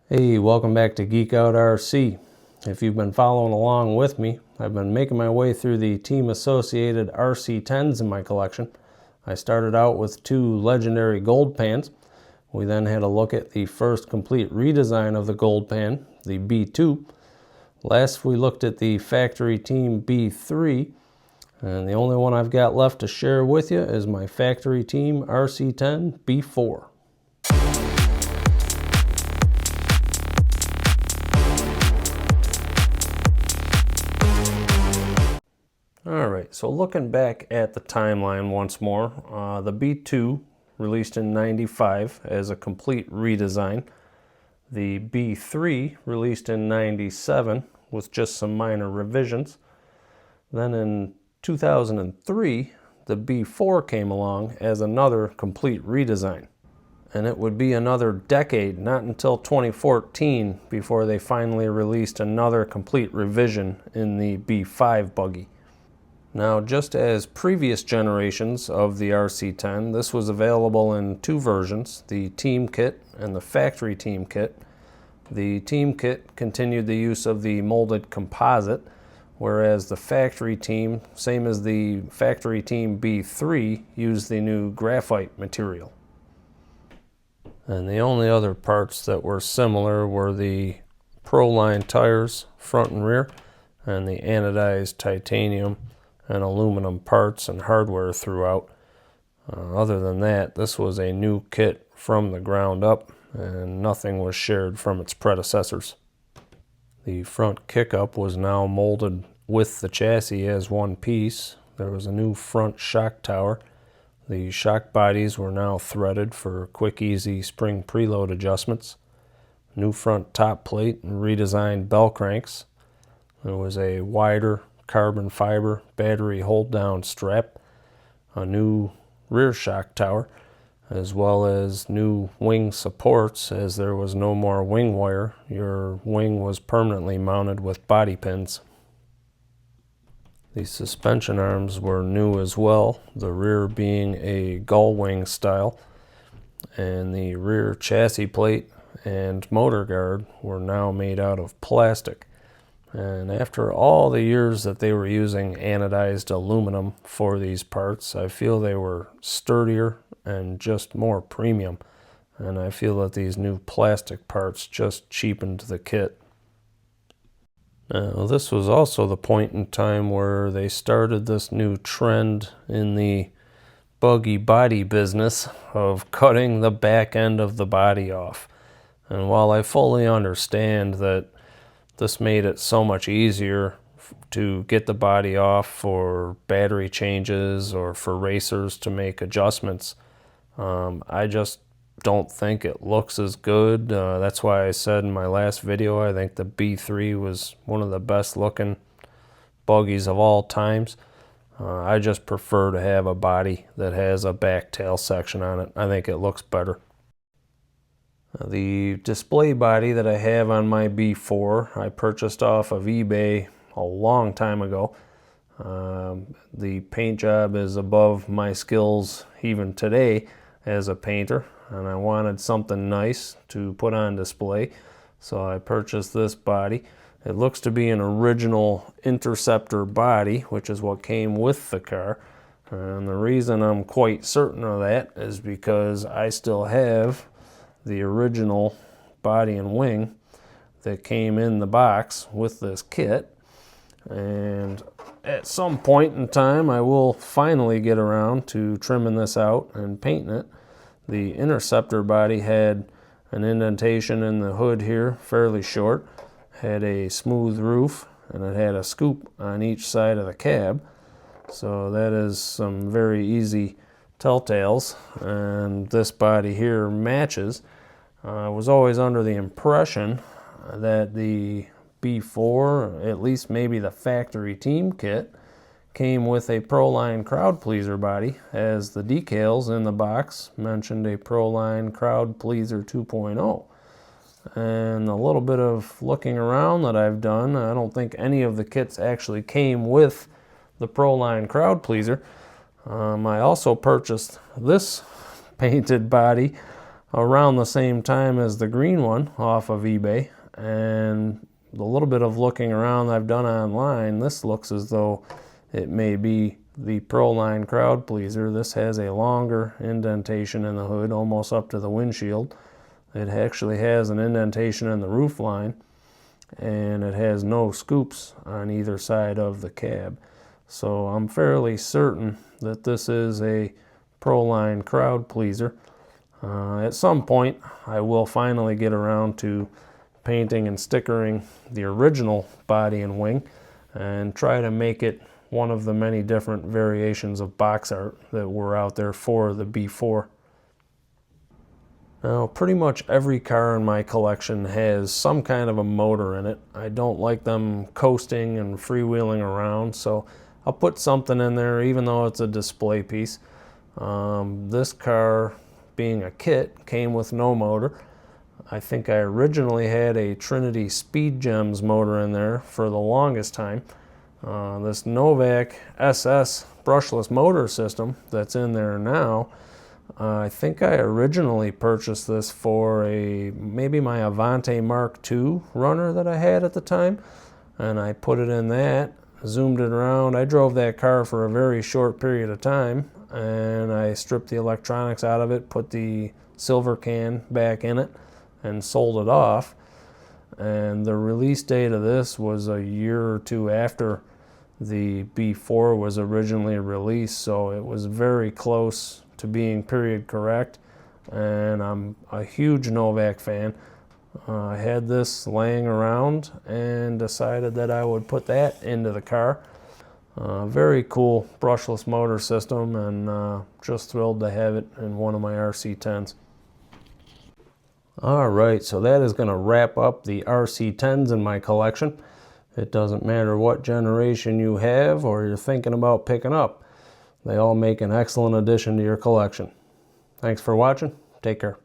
Hey, welcome back to Geek Out RC. If you've been following along with me, I've been making my way through the team associated RC10s in my collection. I started out with two legendary gold pans. We then had a look at the first complete redesign of the gold pan, the B2. Last we looked at the factory team B3, and the only one I've got left to share with you is my factory team RC10 B4. Alright, so looking back at the timeline once more, the B2 released in '95 as a complete redesign. The B3 released in '97 with just some minor revisions. Then in 2003, the B4 came along as another complete redesign. And it would be another decade, not until 2014, before they finally released another complete revision in the B5 buggy. Now, just as previous generations of the RC10, this was available in two versions, the Team Kit and the Factory Team Kit. The Team Kit continued the use of the molded composite, whereas the Factory Team, same as the Factory Team B3, used the new graphite material. And the only other parts that were similar were the Proline tires, front and rear, and the anodized titanium and aluminum parts and hardware throughout. Other than that, this was a new kit from the ground up, and nothing was shared from its predecessors. The front kick-up was now molded with the chassis as one piece. There was a new front shock tower. The shock bodies were now threaded for quick, easy spring preload adjustments. New front top plate and redesigned bell cranks. There was a wider carbon fiber battery hold down strap, a new rear shock tower, as well as new wing supports, as there was no more wing wire. Your wing was permanently mounted with body pins. The suspension arms were new as well, the rear being a gull wing style, and the rear chassis plate and motor guard were now made out of plastic. And after all the years that they were using anodized aluminum for these parts, I feel they were sturdier and just more premium. And I feel that these new plastic parts just cheapened the kit. Now, this was also the point in time where they started this new trend in the buggy body business of cutting the back end of the body off. And while I fully understand that this made it so much easier to get the body off for battery changes or for racers to make adjustments, I just don't think it looks as good. That's why I said in my last video I think the B3 was one of the best looking buggies of all times. I just prefer to have a body that has a back tail section on it. I think it looks better. The display body that I have on my B4 I purchased off of eBay a long time ago. The paint job is above my skills even today as a painter, and I wanted something nice to put on display, so I purchased this body. It looks to be an original Interceptor body, which is what came with the car, and the reason I'm quite certain of that is because I still have the original body and wing that came in the box with this kit, and at some point in time I will finally get around to trimming this out and painting it. The Interceptor body had an indentation in the hood here, fairly short, had a smooth roof, and it had a scoop on each side of the cab, so that is some very easy telltales, and this body here matches. I was always under the impression that the B4, at least maybe the factory team kit, came with a Proline Crowd Pleaser body, as the decals in the box mentioned a Proline Crowd Pleaser 2.0. And a little bit of looking around that I've done, I don't think any of the kits actually came with the Proline Crowd Pleaser. I also purchased this painted body around the same time as the green one off of eBay, and the little bit of looking around I've done online, this looks as though it may be the Proline crowd pleaser. This has a longer indentation in the hood, almost up to the windshield. It actually has an indentation in the roof line, and it has no scoops on either side of the cab. So I'm fairly certain that this is a Proline crowd pleaser. At some point, I will finally get around to painting and stickering the original body and wing and try to make it one of the many different variations of box art that were out there for the B4. Now, pretty much every car in my collection has some kind of a motor in it. I don't like them coasting and freewheeling around, so I'll put something in there even though it's a display piece. This car, being a kit, came with no motor. I think I originally had a Trinity Speed Gems motor in there for the longest time. This Novak SS brushless motor system that's in there now, I think I originally purchased this for maybe my Avante Mark II runner that I had at the time, and I put it in that, zoomed it around. I drove that car for a very short period of time, and I stripped the electronics out of it, put the silver can back in it, and sold it off. And the release date of this was a year or two after the B4 was originally released, so it was very close to being period correct, and I'm a huge Novak fan. I had this laying around and decided that I would put that into the car. Very cool brushless motor system, and just thrilled to have it in one of my RC10s. Alright, so that is going to wrap up the RC10s in my collection. It doesn't matter what generation you have or you're thinking about picking up. They all make an excellent addition to your collection. Thanks for watching. Take care.